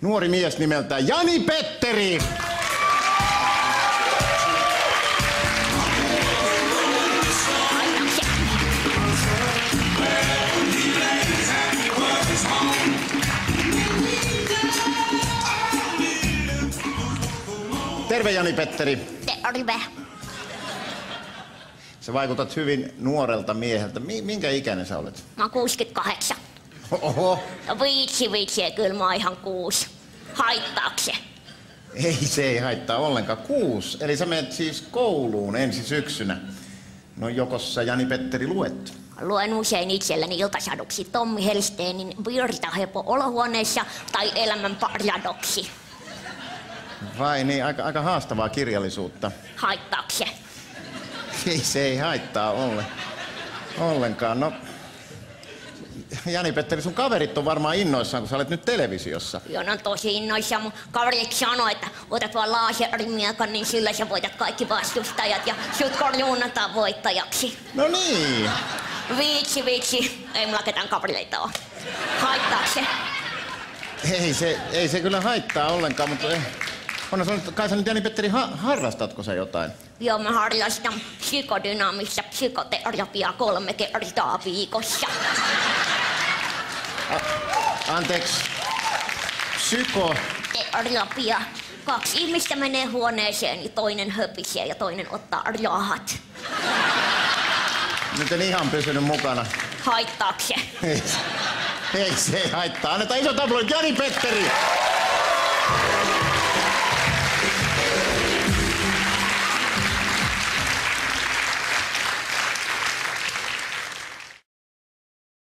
nuori mies nimeltään Jani Petteri. Terve Jani Petteri. Terve. Sä vaikutat hyvin nuorelta mieheltä. Minkä ikäinen sä olet? Mä oon 68. Oho. No vitsi, kyllä mä oon ihan 6. Haittaako se? Se ei haittaa ollenkaan. 6. Eli sä menet siis kouluun ensi syksynä. No jokos sä Jani Petteri luet? Luen usein itselleni iltasaduksi Tommi Helsteenin Virtahepo olohuoneessa tai Elämän paradoksi. Vai niin, aika haastavaa kirjallisuutta. Haittaako se? Se ei haittaa ollenkaan. No, Jani Petteri, sun kaverit on varmaan innoissaan, kun sä olet nyt televisiossa. Joo, no tosi innoissaan. Mun kaverit sanoo, että otat vaan lasermiekan, niin sillä sä voitat kaikki vastustajat ja sut korjuunnataan voittajaksi. No niin. Vitsi. Ei mulla ketään kavereita oo. Haittaako se? Ei se kyllä haittaa ollenkaan, mutta kai sä nyt Jani Petteri, harrastatko sä jotain? Joo, mä harrastan psykodynaamista psykoterapiaa 3 kertaa viikossa. Anteeksi, Terapia. 2 ihmistä menee huoneeseen, niin toinen höpisee ja toinen ottaa rahat. Nyt en ihan pysynyt mukana. Haittaako se? Ei se haittaa. Annetaan isot aplodit Jani Petteri!